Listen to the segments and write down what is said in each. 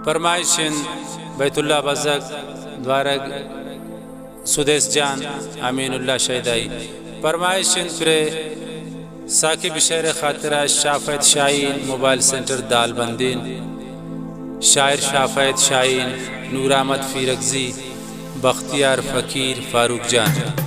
फरमाइशिन बैतुल्ला बज़क द्वारग सुदेश जान अमीनुल्लाह शहीदाई फरमाइशिन फिरे साकिब शेर खातिरा शाफैत शाहीन मोबाइल सेंटर दालबंदीन शायर शाफैत शाहीन नूर अहमद फ़ीरगज़ी बख्तियार फ़कीर फ़ारूक जान।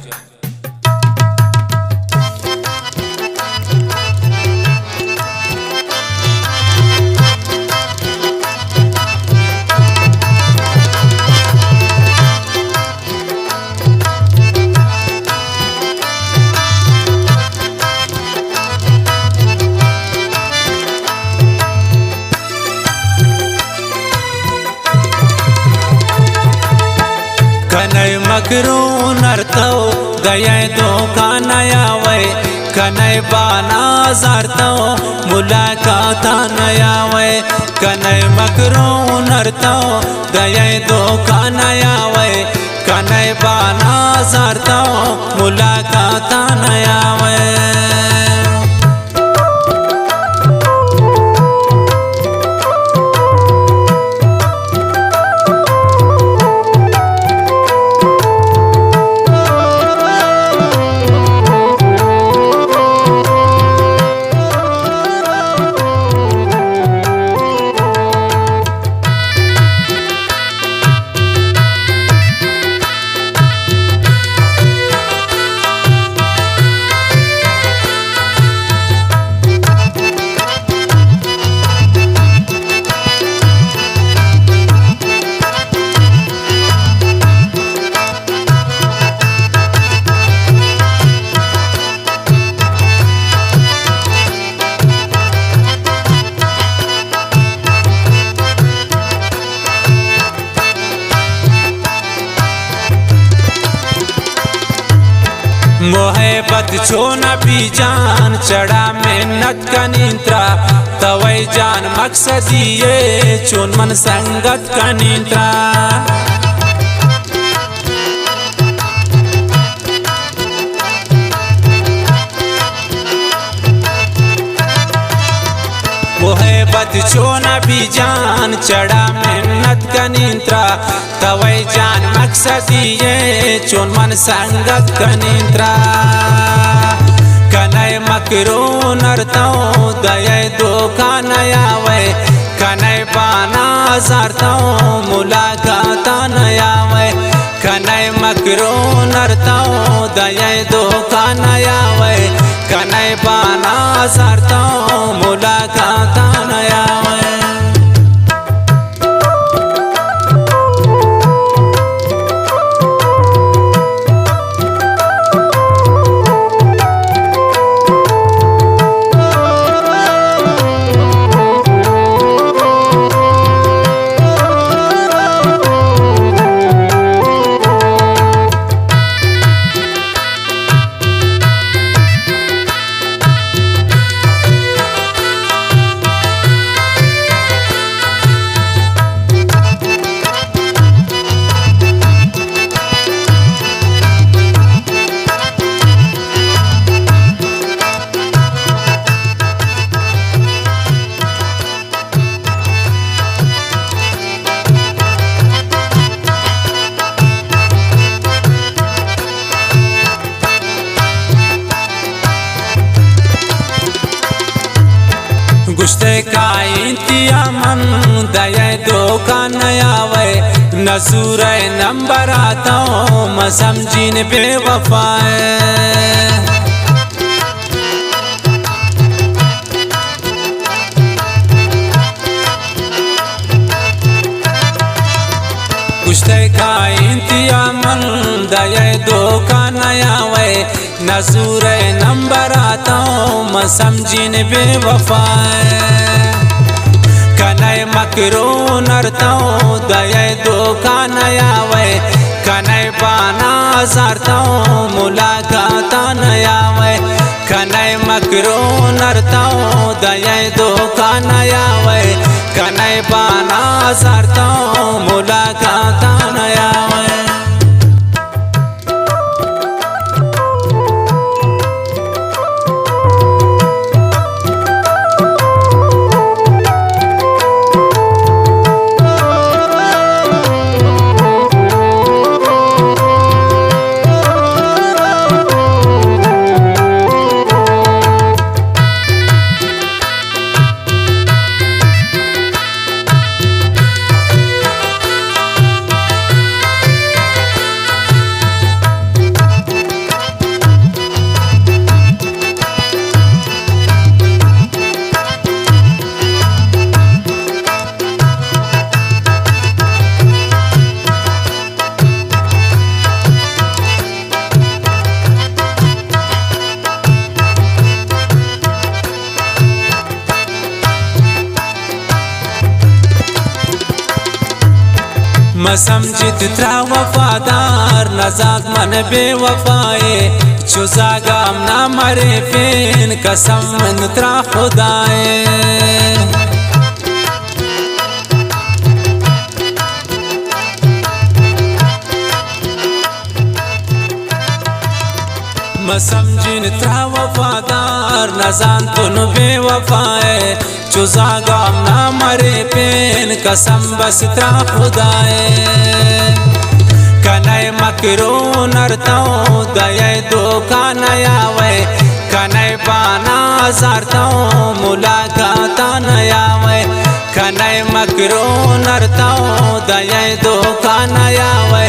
कनय मकरू नरतो गये दो कानया वे कनय बाना जारतो मुलाकात नया वे कनय मकरू नरतो गये दो कानया वे कनय बाना जारतो मुलाकात नया वे। मोहब्बत छो न भी जान चढ़ा मेहनत का नींद्रा तवई जान मकसदी ये चुन मन संगत का नींद्रा। मोहब्बत छो न भी जान चढ़ा मेहनत का नींद्रा तवई जान मकसदी ये चुन मन संगत का नींद्रा। कनय मकरू नरतो दये दो कानया वे कनय बाना जारतो मुलाकात नया वे कनय मकरू नरतो दये दो कानया वे कनय बाना जारतो मुलाकात नया वे। गुश्ते का इंतिया मन दये दो कानया वे नसूर नंबर आता म समझीन बेवफाए। गुश्ते का इंतिया मन दये दो कानया वे नसूर नंबर आता म समझीन बेवफाए। कनय मकरू नरतो दये दो कानया वे कनय बाना जारतो मुलाकात नया वे कनय मकरू नरतो दये दो कानया वे कनय बाना जारतो मुलाकात नया वे। मसमजित त्रा वफादार नजात मन बेवफाए चुजागाम ना मरे फेन कसम मन त्रा खुदाए मसमजिन त्रा वफादार नजान तुन बेवफाए चुजागाम ना मरे पेन कसम बस त्रा खुदाए कनय मकरो नरताओ दये दो कानयावे कनय बाना जारताओ मुलाकाता नयावे कनय मकरो नरताओ दये दो कानयावे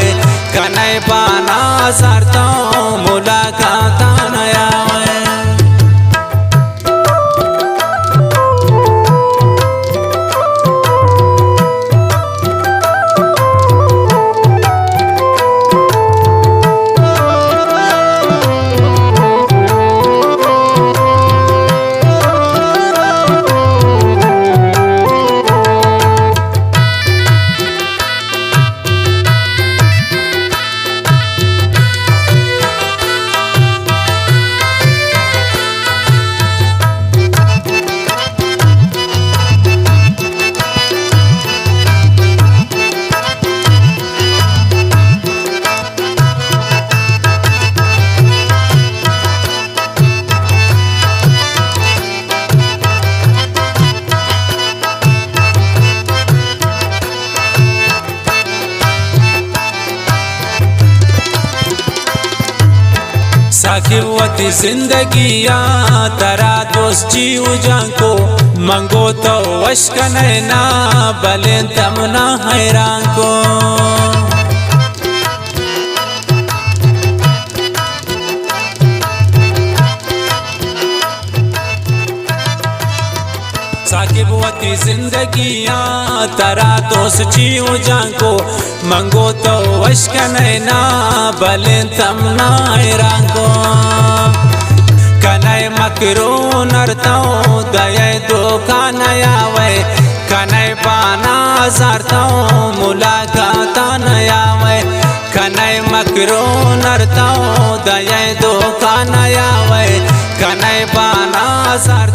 कनय बाना जारताओ मुलाकाता नयावे साकिब वती जिंदगिया तरा दोस्त जीव जांको मंगो तो वश्क नैना बलें तमना हैरान को साकिब वती जिंदगिया तरा दोस्त जीव जांको मंगो तो वश्क नैना बलें तमना हैरान को कनय मकरो नरताओ दये दो कानयावे कनय बाना जारताओ मुलाकाता नयावे कनय मकरो नरताओ दये दो कानयावे कनय बाना जारताओ